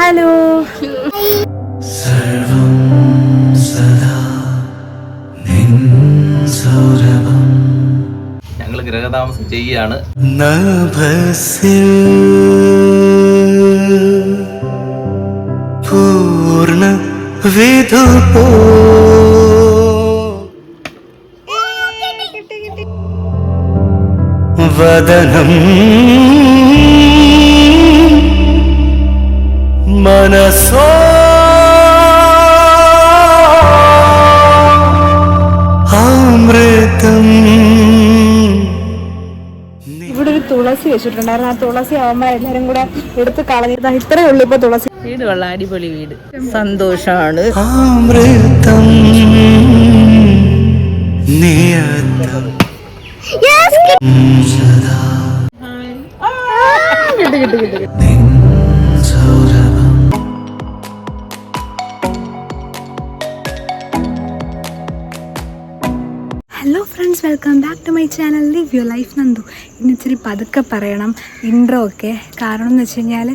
Hello. ഞങ്ങൾ ഗൃഹതാമസം ചെയ്യാണ്. പൂർണ്ണ വിധു വദനം മനസോ അമൃതം. ഇവിടെ ഒരു തുളസി വെച്ചിട്ടുണ്ടായിരുന്നു. ആ തുളസി ആവുമ്പോൾ എല്ലാരും കൂടെ എടുത്ത് കളഞ്ഞത് ഇത്രയേ ഉള്ളൂ. ഇപ്പൊ തുളസി വീട് കൊള്ളാം, അടിപൊളി വീട്, സന്തോഷാണ്. അമൃതം നിയതം hello friends, welcome back to my channel live your life Nandu. ഇന്ന് ഇച്ചിരി പതുക്കെ പറയണം ഇൻട്രോ ഒക്കെ. കാരണം എന്ന് വെച്ച് കഴിഞ്ഞാൽ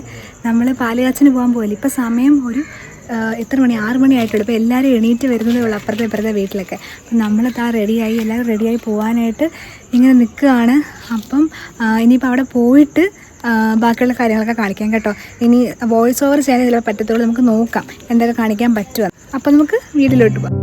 നമ്മൾ പാലുകാച്ചിന് പോകാൻ പോകില്ല. ഇപ്പം സമയം ഒരു എത്ര മണി, 6 മണി ആയിട്ടുള്ളൂ. ഇപ്പോൾ എല്ലാവരും എണീറ്റ് വരുന്നതേ ഉള്ളൂ ഇപ്പുറത്തെ വീട്ടിലൊക്കെ. അപ്പം നമ്മളിതാ റെഡിയായി, എല്ലാവരും റെഡിയായി പോകാനായിട്ട് ഇങ്ങനെ നിൽക്കുകയാണ്. അപ്പം ഇനിയിപ്പോൾ അവിടെ പോയിട്ട് ബാക്കിയുള്ള കാര്യങ്ങളൊക്കെ കാണിക്കാം കേട്ടോ. ഇനി വോയിസ് ഓവർ ചെയ്യാൻ ചിലപ്പോൾ പറ്റത്തുള്ളൂ. നമുക്ക് നോക്കാം എന്തൊക്കെ കാണിക്കാൻ പറ്റുക. അപ്പം നമുക്ക് വീട്ടിലോട്ട് പോകാം.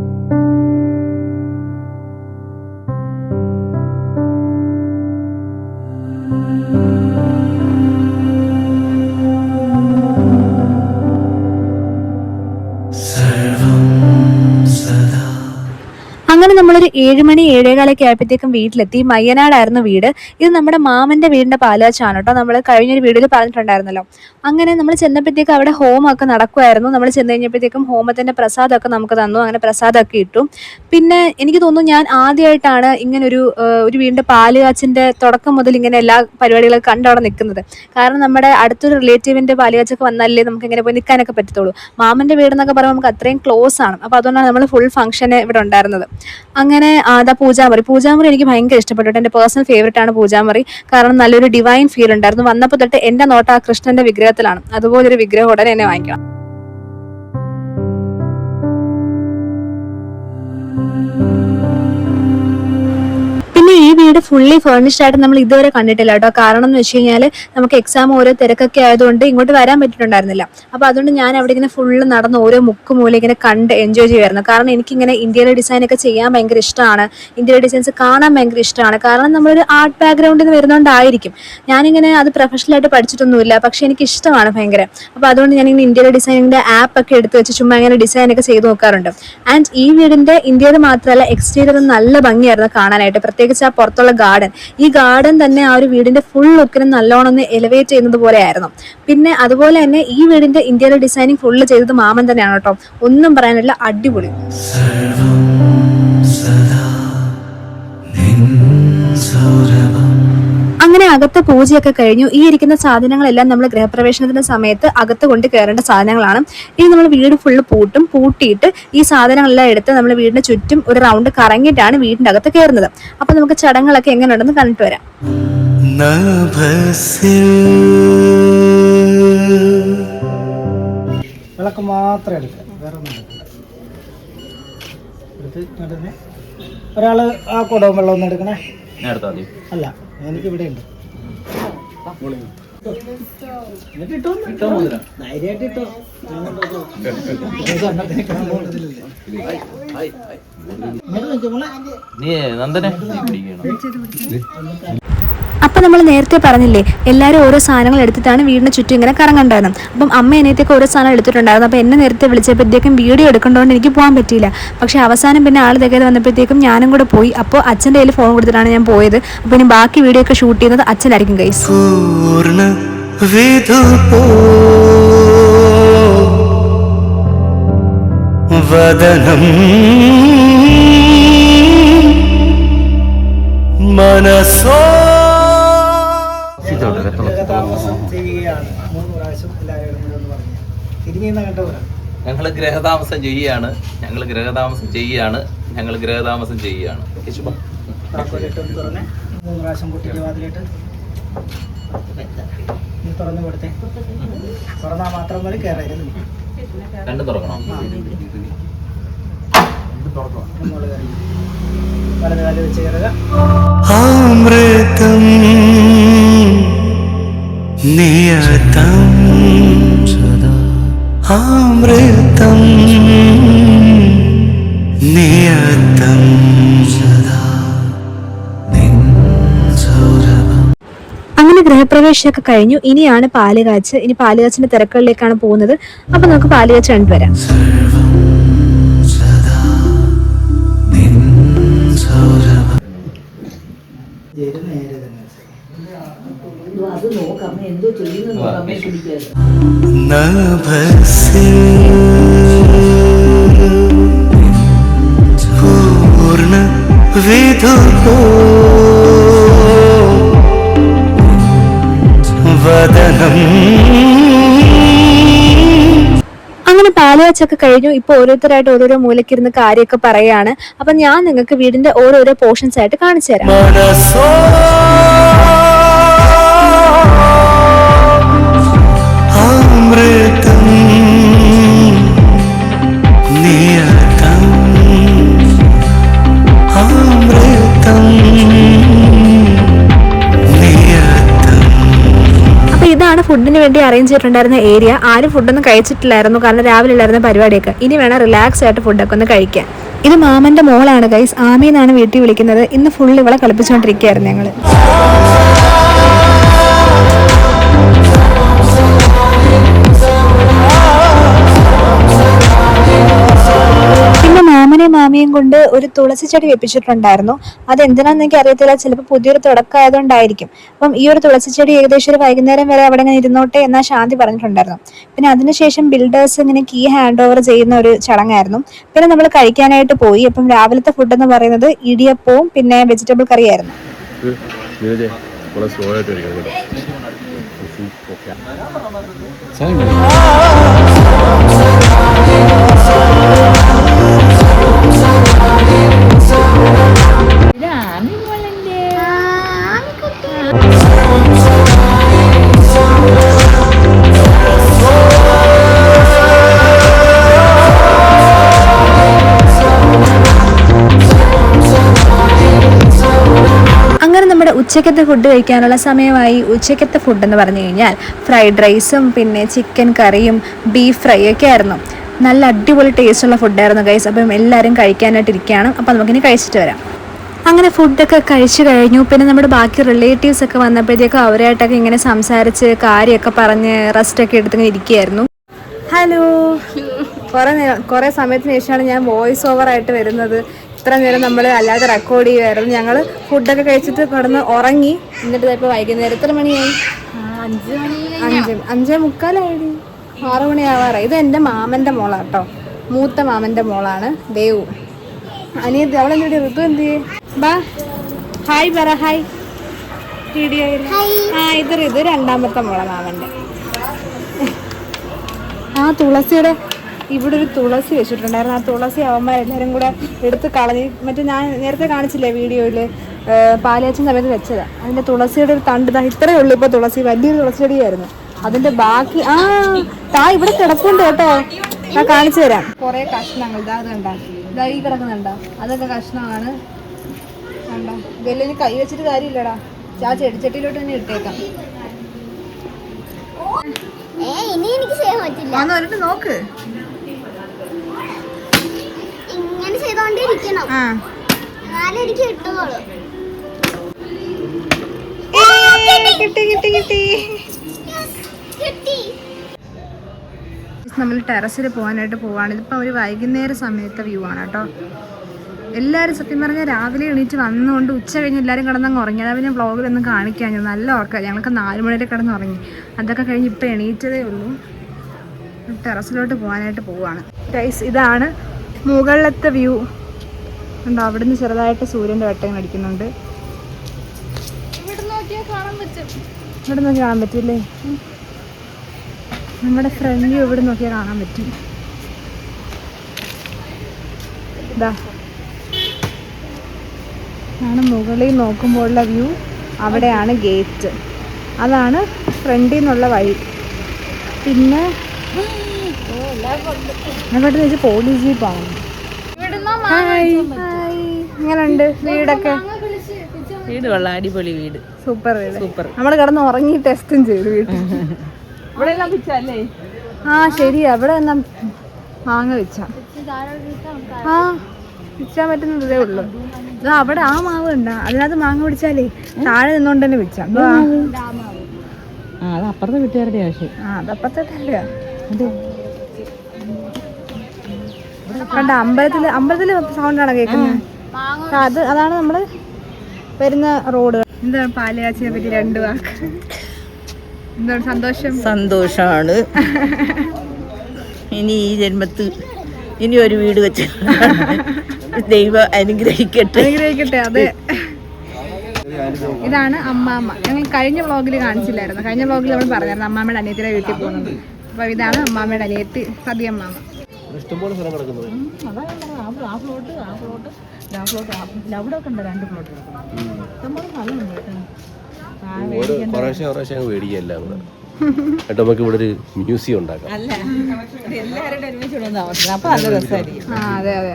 അങ്ങനെ നമ്മളൊരു 7 മണി 7:15 ആയപ്പോഴത്തേക്കും വീട്ടിലെത്തി. മയ്യനാടായിരുന്നു വീട്. ഇത് നമ്മുടെ മാമൻ്റെ വീടിൻ്റെ പാലുകാച്ചാണ് കേട്ടോ. നമ്മൾ കഴിഞ്ഞൊരു വീഡിയോയിൽ പറഞ്ഞിട്ടുണ്ടായിരുന്നല്ലോ. അങ്ങനെ നമ്മൾ ചെന്നപ്പോഴത്തേക്കും അവിടെ ഹോമമൊക്കെ നടക്കുമായിരുന്നു. നമ്മൾ ചെന്ന് കഴിഞ്ഞപ്പോഴത്തേക്കും ഹോമത്തിൻ്റെ പ്രസാദമൊക്കെ നമുക്ക് തന്നു. അങ്ങനെ പ്രസാദമൊക്കെ ഇട്ടു. പിന്നെ എനിക്ക് തോന്നുന്നു ഞാൻ ആദ്യമായിട്ടാണ് ഇങ്ങനൊരു വീടിൻ്റെ പാലുകാച്ചിൻ്റെ തുടക്കം മുതൽ ഇങ്ങനെ എല്ലാ പരിപാടികളൊക്കെ കണ്ട് അവിടെ നിൽക്കുന്നത്. കാരണം നമ്മുടെ അടുത്തൊരു റിലേറ്റീവിൻ്റെ പാലുകാച്ചൊക്കെ വന്നാലേ നമുക്ക് ഇങ്ങനെ പോയി നിൽക്കാനൊക്കെ പറ്റത്തുള്ളൂ. മാമൻ്റെ വീടെന്നൊക്കെ പറയുമ്പോൾ നമുക്ക് അത്രയും ക്ലോസ് ആണ്. അപ്പോൾ അതുകൊണ്ടാണ് നമ്മൾ ഫുൾ ഫംഗ്ഷന് ഇവിടെ ഉണ്ടായിരുന്നത്. അങ്ങനെ അതാ പൂജാമുറി എനിക്ക് ഭയങ്കര ഇഷ്ടപ്പെട്ടു. എൻ്റെ പേഴ്സണൽ ഫേവറേറ്റ് ആണ് പൂജാമുറി. കാരണം നല്ലൊരു ഡിവൈൻ ഫീൽ ഉണ്ടായിരുന്നു. വന്നപ്പോൾ തൊട്ട് എൻ്റെ നോട്ടം ആ കൃഷ്ണന്റെ വിഗ്രഹത്തിലാണ്. അതുപോലൊരു വിഗ്രഹം ഉടനെ എന്നെ വാങ്ങിക്കണം. പിന്നെ ഈ വീട് ഫുള്ളി ഫേർണിഷ്ഡ് ആയിട്ട് നമ്മൾ ഇതുവരെ കണ്ടിട്ടില്ല കേട്ടോ. കാരണം എന്ന് വെച്ച് കഴിഞ്ഞാൽ നമുക്ക് എക്സാം ഓരോ തിരക്കൊക്കെ ആയതുകൊണ്ട് ഇങ്ങോട്ട് വരാൻ പറ്റിയിട്ടുണ്ടായിരുന്നില്ല. അപ്പോൾ അതുകൊണ്ട് ഞാൻ അവിടെ ഇങ്ങനെ ഫുള്ള് നടന്ന് ഓരോ മുക്കുമൂല ഇങ്ങനെ കണ്ട് എൻജോയ് ചെയ്യുമായിരുന്നു. കാരണം എനിക്കിങ്ങനെ ഇന്ത്യയിലെ ഡിസൈനൊക്കെ ചെയ്യാൻ ഭയങ്കര ഇഷ്ടമാണ്. ഇന്ത്യയിലെ ഡിസൈൻസ് കാണാൻ ഭയങ്കര ഇഷ്ടമാണ്. കാരണം നമ്മളൊരു ആർട്ട് ബാക്ക്ഗ്രൗണ്ടിൽ നിന്ന് വരുന്നതുകൊണ്ടായിരിക്കും. ഞാനിങ്ങനെ അത് പ്രൊഫഷണലായിട്ട് പഠിച്ചിട്ടൊന്നുമില്ല, പക്ഷേ എനിക്ക് ഇഷ്ടമാണ് ഭയങ്കര. അപ്പോൾ അതുകൊണ്ട് ഞാനിങ്ങനെ ഇന്ത്യയിലെ ഡിസൈനിൻ്റെ ആപ്പൊക്കെ എടുത്ത് വെച്ച് ചുമ്മാ ഇങ്ങനെ ഡിസൈനൊക്കെ ചെയ്ത് നോക്കാറുണ്ട്. ആൻഡ് ഈ വീടിൻ്റെ ഇന്ത്യയിൽ മാത്രമല്ല എക്സ്റ്റീരിയർ നല്ല ഭംഗിയായിരുന്നു കാണാനായിട്ട്. പ്രത്യേകിച്ച് ആ പുറത്തുള്ള ഗാർഡൻ, ഈ ഗാർഡൻ തന്നെ ആ ഒരു വീടിന്റെ ഫുൾ ലുക്കിനും നല്ലോണം ഒന്ന് എലിവേറ്റ് ചെയ്യുന്നത് പോലെ ആയിരുന്നു. പിന്നെ അതുപോലെ തന്നെ ഈ വീടിന്റെ ഇന്ത്യയിലെ ഡിസൈനിങ് ഫുള്ള് ചെയ്തത് മാമൻ തന്നെയാണ് കേട്ടോ. ഒന്നും പറയാനില്ല, അടിപൊളി. അങ്ങനെ അകത്തെ പൂജയൊക്കെ കഴിഞ്ഞു. ഈ ഇരിക്കുന്ന സാധനങ്ങളെല്ലാം നമ്മൾ ഗൃഹപ്രവേശനത്തിന്റെ സമയത്ത് അകത്ത് കൊണ്ട് കയറേണ്ട സാധനങ്ങളാണ്. ഇനി നമ്മൾ വീട് ഫുള്ള് പൂട്ടിയിട്ട് ഈ സാധനങ്ങളെല്ലാം എടുത്ത് നമ്മൾ വീടിന് ചുറ്റും ഒരു റൗണ്ട് കറങ്ങിയിട്ടാണ് വീടിന്റെ അകത്ത് കയറുന്നത്. അപ്പൊ നമുക്ക് ചടങ്ങുകളൊക്കെ എങ്ങനെയുണ്ടെന്ന് കണ്ടിട്ട് വരാം. വിളക്ക് മാത്രം എടുക്കുക, വേറെ ഒന്നും എടുത്ത് ഒരാള് ആ കുടവും വെള്ളം ഒന്നും എടുക്കണേ. അല്ല, എനിക്ക് ഇവിടെ ഉണ്ട്. ധൈര്യമായിട്ട് ഇട്ടോ. അപ്പം നമ്മൾ നേരത്തെ പറഞ്ഞില്ലേ, എല്ലാവരും ഓരോ സാധനങ്ങൾ എടുത്തിട്ടാണ് വീടിന് ചുറ്റും ഇങ്ങനെ കറങ്ങണ്ടായിരുന്നു. അപ്പം അമ്മ എന്നത്തേക്ക് ഓരോ സാധനം എടുത്തിട്ടുണ്ടായിരുന്നു. അപ്പോൾ എന്നെ നേരത്തെ വിളിച്ചപ്പോഴത്തേക്കും വീഡിയോ എടുക്കേണ്ടതുകൊണ്ട് എനിക്ക് പോകാൻ പറ്റിയില്ല. പക്ഷേ അവസാനം പിന്നെ ആൾ തികയാതെ വന്നപ്പോഴത്തേക്കും ഞാനും കൂടെ പോയി. അപ്പോൾ അച്ഛൻ്റെ കയ്യിൽ ഫോൺ കൊടുത്തിട്ടാണ് ഞാൻ പോയത്. അപ്പോൾ ഇനി ബാക്കി വീഡിയോ ഒക്കെ ഷൂട്ട് ചെയ്യുന്നത് അച്ഛനായിരിക്കും ഗൈസ്. മനസ്സോ ഞങ്ങൾ ഗൃഹതാമസം ചെയ്യുകയാണ്. തുറന്നു കൊടുത്തേ. തുറന്നാൽ മാത്രം മതി കയറരുത്. രണ്ടും തുറക്കണോ? വലത് കാല് വെച്ച് കയറുക. അമൃതം നിയതം സദാ അമൃതം നിയതം സദാ നിൻ സൗരഭം. അങ്ങനെ ഗൃഹപ്രവേശമൊക്കെ കഴിഞ്ഞു. ഇനിയാണ് പാലുകാച്ച്. ഇനി പാലുകാച്ചിന്റെ തിരക്കുകളിലേക്കാണ് പോകുന്നത്. അപ്പൊ നമുക്ക് പാലുകാച്ച് കണ്ടുവരാം. നഭസിൽ പൂർണ്ണ വിധുപോ വദനം. അങ്ങനെ പാലുകാച്ചൊക്കെ കഴിഞ്ഞു. ഇപ്പൊ ഓരോരുത്തരായിട്ട് ഓരോരോ മൂലക്കിരുന്ന് കാര്യമൊക്കെ പറയാണ്. അപ്പൊ ഞാൻ നിങ്ങൾക്ക് വീടിന്റെ ഓരോരോ പോർഷൻസ് ആയിട്ട് കാണിച്ചു തരാം. മനസോ അമൃതം നിയതം അമൃതം നിയതം. അപ്പൊ ഇതാണ് ഫുഡിന് വേണ്ടി അറേഞ്ച് ചെയ്തിട്ടുണ്ടായിരുന്ന ഏരിയ. ആരും ഫുഡൊന്നും കഴിച്ചിട്ടില്ലായിരുന്നു, കാരണം രാവിലെ ഉള്ളായിരുന്ന പരിപാടിയൊക്കെ. ഇനി വേണം റിലാക്സ് ആയിട്ട് ഫുഡൊക്കെ ഒന്ന് കഴിക്കാൻ. ഇത് മാമന്റെ മോളാണ് ഗൈസ്. ആമയെന്നാണ് വീട്ടിൽ വിളിക്കുന്നത്. ഇന്ന് ഫുൾ ഇവളെ കളിപ്പിച്ചുകൊണ്ടിരിക്കുകയായിരുന്നു ഞങ്ങള്. പിന്നെ മാമനെയും മാമിയും കൊണ്ട് ഒരു തുളസി ചെടി വെപ്പിച്ചിട്ടുണ്ടായിരുന്നു. അതെന്തിനാന്ന് എനിക്ക് അറിയത്തില്ല. ചിലപ്പോൾ പുതിയൊരു തുടക്കമായതുകൊണ്ടായിരിക്കും. അപ്പം ഈ ഒരു തുളസി ചെടി ഏകദേശം ഒരു വൈകുന്നേരം വരെ അവിടെ ഇങ്ങനെ ഇരുന്നോട്ടെ എന്നാ ശാന്തി പറഞ്ഞിട്ടുണ്ടായിരുന്നു. പിന്നെ അതിനുശേഷം ബിൽഡേഴ്സ് ഇങ്ങനെ കീ ഹാൻഡ് ഓവർ ചെയ്യുന്ന ഒരു ചടങ്ങായിരുന്നു. പിന്നെ നമ്മൾ കഴിക്കാനായിട്ട് പോയി. അപ്പം രാവിലത്തെ ഫുഡ് എന്ന് പറയുന്നത് ഇടിയപ്പവും പിന്നെ വെജിറ്റബിൾ കറിയായിരുന്നു. ഉച്ചക്കത്തെ ഫുഡ് കഴിക്കാനുള്ള സമയമായി. ഉച്ചക്കത്തെ ഫുഡ് എന്ന് പറഞ്ഞു കഴിഞ്ഞാൽ ഫ്രൈഡ് റൈസും പിന്നെ ചിക്കൻ കറിയും ബീഫ് ഫ്രൈ ഒക്കെ ആയിരുന്നു. നല്ല അടിപൊളി ടേസ്റ്റുള്ള ഫുഡായിരുന്നു ഗൈസ്. അപ്പം എല്ലാവരും കഴിക്കാനായിട്ട് ഇരിക്കുകയാണ്. അപ്പം നമുക്കിനി കഴിച്ചിട്ട് വരാം. അങ്ങനെ ഫുഡൊക്കെ കഴിച്ചു കഴിഞ്ഞു. പിന്നെ നമ്മുടെ ബാക്കി റിലേറ്റീവ്സ് ഒക്കെ വന്നപ്പോഴത്തേക്കും അവരായിട്ടൊക്കെ ഇങ്ങനെ സംസാരിച്ച് കാര്യമൊക്കെ പറഞ്ഞ് റെസ്റ്റൊക്കെ എടുത്തിങ്ങനെ ഇരിക്കുകയായിരുന്നു. ഹലോ, കുറേ സമയത്തിന് ശേഷമാണ് ഞാൻ വോയിസ് ഓവർ ആയിട്ട് വരുന്നത്. ഇത്ര നേരം നമ്മൾ അല്ലാതെ റെക്കോർഡ് ചെയ്യുമായിരുന്നു. ഞങ്ങൾ ഫുഡൊക്കെ കഴിച്ചിട്ട് കിടന്ന് ഉറങ്ങി. എന്നിട്ട് ഇപ്പോൾ വൈകുന്നേരം എത്ര മണിയായി? 5:45. 6 മണിയാവാറായി. ഇത് എൻ്റെ മാമൻ്റെ മോളാണ് കേട്ടോ. മൂത്ത മാമൻ്റെ മോളാണ് ദേവു. അനിയത്തി അവളെന്തിടെ ഋതു എന്ത് ബാ ഹായ് പറ. Hi video. ഇത് രണ്ടാമത്തെ മോളെ മാമൻ്റെ. ആ തുളസിയുടെ ഇവിടെ ഒരു തുളസി വെച്ചിട്ടുണ്ടായിരുന്നു. ആ തുളസി അവന്മാരെല്ലാവരും കൂടെ എടുത്ത് കളഞ്ഞ്. മറ്റേ ഞാൻ നേരത്തെ കാണിച്ചില്ലേ വീഡിയോയിൽ, പാലുകാച്ചിന് സമയത്ത് വെച്ചതാണ്. അതിൻ്റെ തുളസിയുടെ ഒരു തണ്ട് ഇത്രയേ ഉള്ളൂ. ഇപ്പോൾ തുളസി വലിയൊരു തുളസി ചെടിയായിരുന്നു. അതിൻ്റെ ബാക്കി ഇവിടെ കിടപ്പുണ്ട് കേട്ടോ. ഞാൻ കാണിച്ചു തരാം. കുറേ കഷ്ണങ്ങൾ ഇതാ ഈ കിടക്കുന്നുണ്ടോ? അതൊക്കെ കഷ്ണമാണ്. കണ്ടോ? ഇതെല്ലാം ഇനി കൈ വെച്ചിട്ട് കാര്യമില്ലടാ. ആ ചെടിച്ചട്ടിയിലോട്ട് തന്നെ ഇട്ടേക്കാം. ഒരിട്ട് നോക്ക്. നമ്മൾ ടെറസിൽ പോകാനായിട്ട് പോവാണ്. ഇതിപ്പോൾ ഒരു വൈകുന്നേര സമയത്തെ വ്യൂ ആണ് കേട്ടോ. എല്ലാവരും സത്യം പറഞ്ഞാൽ രാവിലെ എണീറ്റ് വന്നുകൊണ്ട് ഉച്ച കഴിഞ്ഞ് എല്ലാവരും കിടന്നങ്ങ് ഉറങ്ങി. അതാ പിന്നെ വ്ളോഗിലൊന്നും കാണിക്കാൻ നല്ല ഉറക്കം. ഞങ്ങൾക്ക് 4 മണി വരെ കിടന്ന് ഉറങ്ങി. അതൊക്കെ കഴിഞ്ഞ് ഇപ്പോൾ എണീറ്റതേ ഉള്ളൂ. ടെറസിലോട്ട് പോകാനായിട്ട് പോവാണ് ഗൈസ്. ഇതാണ് മുകളിലത്തെ വ്യൂ. ഉണ്ടോ? അവിടുന്ന് ചെറുതായിട്ട് സൂര്യൻ്റെ വെട്ടം അടിക്കുന്നുണ്ട്. ഇവിടെ നോക്കിയാൽ കാണാൻ പറ്റില്ലേ? നമ്മുടെ ഫ്രണ്ട് വ്യൂ ഇവിടെ നോക്കിയാൽ കാണാൻ പറ്റും. ഇതാ ആണ് മുകളിൽ നോക്കുമ്പോഴുള്ള വ്യൂ. അവിടെയാണ് ഗേറ്റ്. അതാണ് ഫ്രണ്ടിൽ നിന്നുള്ള വഴി. പിന്നെ അങ്ങോട്ട് വെച്ച് പോലീസ് ജീപ്പാണ്. ഇങ്ങനെയുണ്ട് വീടൊക്കെ? വീട് കൊള്ളാം, അടിപൊളി വീട്, സൂപ്പർ വീട്. നമ്മൾ കിടന്ന് ഉറങ്ങി ടെസ്റ്റും ചെയ്തു വീട്ടിൽ. ആ ശരിയാ, അവിടെ എന്നാ മാങ്ങ വെച്ച ആ വിൽക്കാൻ പറ്റുന്നതേ ഉള്ളു. അവിടെ ആ മാവ് ഉണ്ടാ, അതിനകത്ത് മാങ്ങ പിടിച്ചാലേ താഴെ നിന്നോണ്ട് തന്നെ വിൽക്കാം. അത് അപ്പുറത്തെ വീട്ടുകാരുടെ ആവശ്യം. അതപ്പത്തെ കണ്ട അമ്പലത്തില് സൗണ്ടാണ് കേൾക്കുന്നത്. അതാണ് നമ്മള് വരുന്ന റോഡ്. എന്താണ് പാലുകാച്ചിനെ പറ്റി 2 വാക്ക്? എന്താണ് സന്തോഷമാണ്. ഇനി ഈ ജന്മത്ത് ഇനി ഒരു വീട് വെച്ച് ദൈവം അനുഗ്രഹിക്കട്ടെ. അതെ. ഇതാണ് അമ്മാമ്മ. ഞങ്ങൾ കഴിഞ്ഞ വ്ളോഗിൽ കാണിച്ചില്ലായിരുന്നു. കഴിഞ്ഞ വ്ളോഗിൽ നമ്മൾ പറഞ്ഞായിരുന്നു അമ്മാമ്മയുടെ അനിയത്തിയുടെ വീട്ടിൽ പോകുന്നത്. അപ്പൊ ഇതാണ് അമ്മാമ്മയുടെ അനിയത്തി സതിയമ്മാമ്മ. ഇഷ്ടംപോലെ സ്ഥലം കിടക്കുന്നത്. കുറേശ്ശെ മേടിക്കല്ല എന്നിട്ട് നമുക്ക് ഇവിടെ ഒരു മ്യൂസിയം ഉണ്ടാക്കാം. അതെ അതെ,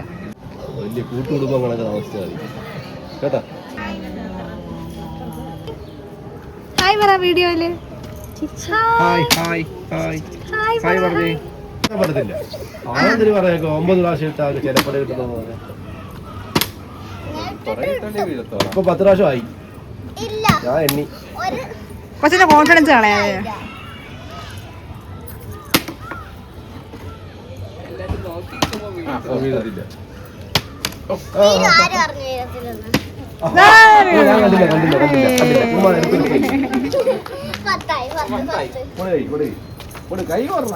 വലിയ കൂട്ടുകുടുംബം കണക്ക് താമസിച്ചാൽ മതി കേട്ടോ. ഹായ് പറ വീഡിയോയില്. പറ്റത്തില്ല ആണെന്തിന് പറയാം. 9 പ്രാവശ്യം ഇട്ടാൽ ചിലപ്പട കിട്ടുന്ന ഇപ്പൊ 10 പ്രാവശ്യമായി. ഞാൻ എണ്ണി കൊച്ചിന്റെ കോൺഫിഡൻസ് കളയാതെ. വീഴത്തില്ല. കൈ പറഞ്ഞ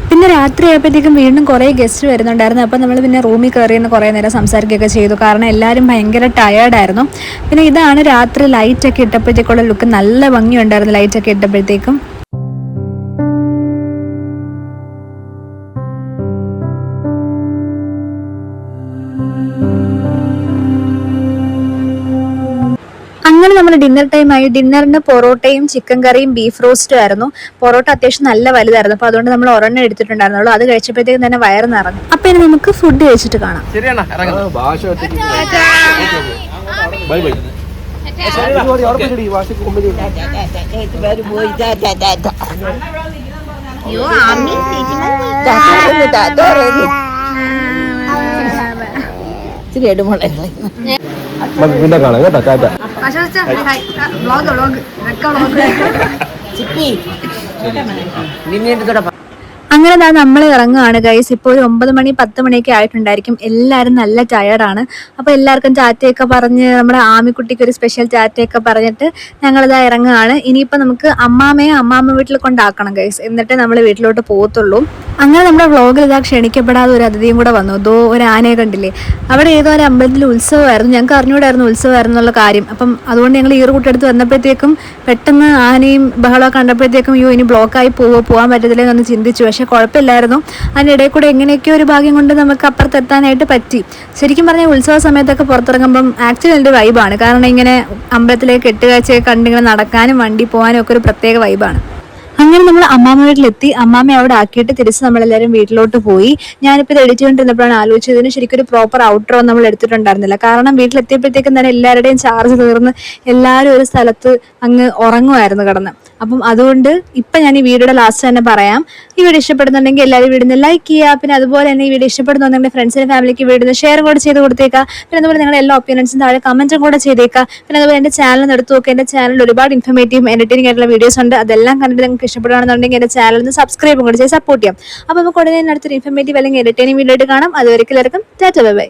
പിന്നെ രാത്രി ആയപ്പോഴത്തേക്കും വീണ്ടും കുറേ ഗസ്റ്റ് വരുന്നുണ്ടായിരുന്നു. അപ്പം നമ്മൾ പിന്നെ റൂമിൽ കയറിയെന്ന് കുറേ നേരം സംസാരിക്കുകയൊക്കെ ചെയ്തു. കാരണം എല്ലാവരും ഭയങ്കര ടയേർഡായിരുന്നു. പിന്നെ ഇതാണ് രാത്രി ലൈറ്റൊക്കെ ഇട്ടപ്പോഴത്തേക്കുള്ള ലുക്ക്. നല്ല ഭംഗിയുണ്ടായിരുന്നു ലൈറ്റൊക്കെ ഇട്ടപ്പോഴത്തേക്കും. അങ്ങനെ നമ്മൾ ഡിന്നർ ടൈമായി. ഡിന്നറിന് പൊറോട്ടയും ചിക്കൻ കറിയും ബീഫ് റോസ്റ്റും ആയിരുന്നു. പൊറോട്ട അത്യാവശ്യം നല്ല വലുതായിരുന്നു. അപ്പോൾ അതുകൊണ്ട് നമ്മൾ ഒരെണ്ണം എടുത്തിട്ടുണ്ടായിരുന്നുള്ളൂ. അത് കഴിച്ചപ്പോഴത്തേക്കും തന്നെ വയറ് നിറഞ്ഞു. അപ്പോൾ ഇനി നമുക്ക് ഫുഡ് കഴിച്ചിട്ട് കാണാം. പിന്നെ കാണാം കേട്ടോ. ടാറ്റ. അങ്ങനെ നമ്മൾ ഇറങ്ങുകയാണ് ഗൈസ്. ഇപ്പോൾ ഒരു 9 മണി 10 മണിയൊക്കെ ആയിട്ടുണ്ടായിരിക്കും. എല്ലാവരും നല്ല ടയർഡാണ്. അപ്പോൾ എല്ലാവർക്കും ടാറ്റയൊക്കെ പറഞ്ഞ് നമ്മുടെ ആമിക്കുട്ടിക്ക് ഒരു സ്പെഷ്യൽ ടാറ്റയൊക്കെ പറഞ്ഞിട്ട് ഞങ്ങളിതാ ഇറങ്ങുകയാണ്. ഇനിയിപ്പോൾ നമുക്ക് അമ്മാമ്മ വീട്ടിൽ കൊണ്ടാക്കണം ഗൈസ്, എന്നിട്ടേ നമ്മൾ വീട്ടിലോട്ട് പോകത്തുള്ളൂ. അങ്ങനെ നമ്മുടെ വ്ളോഗിൽ ഇതാ ക്ഷണിക്കപ്പെടാതെ ഒരു അതിഥിയും കൂടെ വന്നു. ഒരു ആനയെ കണ്ടില്ലേ? അവിടെ ഏതോ ഒരു അമ്പലത്തിൽ ഉത്സവമായിരുന്നു. ഞങ്ങൾക്ക് അറിഞ്ഞൂടായിരുന്നു ഉത്സവമായിരുന്നു എന്നുള്ള കാര്യം. അപ്പം അതുകൊണ്ട് ഞങ്ങൾ ഈറുകൂട്ടെടുത്ത് വന്നപ്പോഴത്തേക്കും പെട്ടെന്ന് ആനയും ബഹളമൊക്കെ കണ്ടപ്പോഴത്തേക്കും ഇനി ബ്ലോക്കായി പോകാൻ പറ്റത്തില്ല എന്നൊന്ന് ചിന്തിച്ചു. പക്ഷെ കുഴപ്പമില്ലായിരുന്നു. അതിനിടയിൽ കൂടെ എങ്ങനെയൊക്കെയോ ഒരു ഭാഗ്യം കൊണ്ട് നമുക്ക് അപ്പുറത്തെത്താനായിട്ട് പറ്റി. ശരിക്കും പറഞ്ഞാൽ ഉത്സവ സമയത്തൊക്കെ പുറത്തിറങ്ങുമ്പം ആക്ച്വലി എൻ്റെ വൈബാണ്. കാരണം ഇങ്ങനെ അമ്പലത്തിലേക്ക് കെട്ടുകാഴ്ചയൊക്കെ കണ്ടിങ്ങനെ നടക്കാനും വണ്ടി പോകാനും ഒക്കെ ഒരു പ്രത്യേക വൈബാണ്. അങ്ങനെ നമ്മൾ അമ്മാമ്മ വീട്ടിലെത്തി. അമ്മാമ്മ അവിടെ ആക്കിയിട്ട് തിരിച്ച് നമ്മളെല്ലാവരും വീട്ടിലോട്ട് പോയി. ഞാനിപ്പോൾ ഇത് എഡിറ്റ് ചെയ്തുകൊണ്ടിരുന്നപ്പോഴാണ് ആലോചിച്ചത്, ഇതിന് ശരിക്കും ഒരു പ്രോപ്പർ ഔട്ട്റോ നമ്മൾ എടുത്തിട്ടുണ്ടായിരുന്നില്ല. കാരണം വീട്ടിലെത്തിയപ്പോഴത്തേക്കും തന്നെ എല്ലാവരുടെയും ചാർജ് തീർന്ന് എല്ലാവരും ഒരു സ്ഥലത്ത് അങ്ങ് ഉറങ്ങുമായിരുന്നു കിടന്ന്. അപ്പം അതുകൊണ്ട് ഇപ്പം ഞാൻ ഈ വീഡിയോയുടെ ലാസ്റ്റ് തന്നെ പറയാം. ഈ വീഡിയോ ഇഷ്ടപ്പെടുന്നുണ്ടെങ്കിൽ എല്ലാവരും വീഡിയോ ലൈക്ക് ചെയ്യുക. പിന്നെ അതുപോലെ തന്നെ ഈ വീഡിയോ ഇഷ്ടപ്പെടുന്നുണ്ടെങ്കിൽ ഫ്രണ്ട്സിനും ഫാമിലിക്ക് വീഡിയോ ഷെയർ കൂടെ ചെയ്ത് കൊടുത്തേക്കുക. പിന്നെ അതുപോലെ നിങ്ങളുടെ എല്ലാ ഒപ്പീനിയൻസും താഴെ കമൻറ്റും കൂടെ ചെയ്തേക്കുക. പിന്നെ അതുപോലെ എൻ്റെ ചാനൽ എടുത്ത് നോക്കുക. എൻ്റെ ചാനലിൽ ഒരുപാട് ഇൻഫർമേറ്റീവ് എൻ്റർടൈനിങ് ആയിട്ടുള്ള വീഡിയോസ് ഉണ്ട്. അതെല്ലാം കണ്ടിട്ട് നിങ്ങൾക്ക് ഇഷ്ടപ്പെടുകയാണെന്നുണ്ടെങ്കിൽ എൻ്റെ ചാനൽ ഒന്ന് സബ്സ്ക്രൈബും കൂടെ ചെയ്ത് സപ്പോർട്ട് ചെയ്യാം. അപ്പോൾ നമുക്ക് ഉടനെ അടുത്തൊരു ഇൻഫർമേറ്റീവ് അല്ലെങ്കിൽ എൻ്റർടൈനിങ് വീഡിയോ ആയിട്ട് കാണാം. അതുവരെ എല്ലാവർക്കും ടാറ്റ ബൈ ബൈ.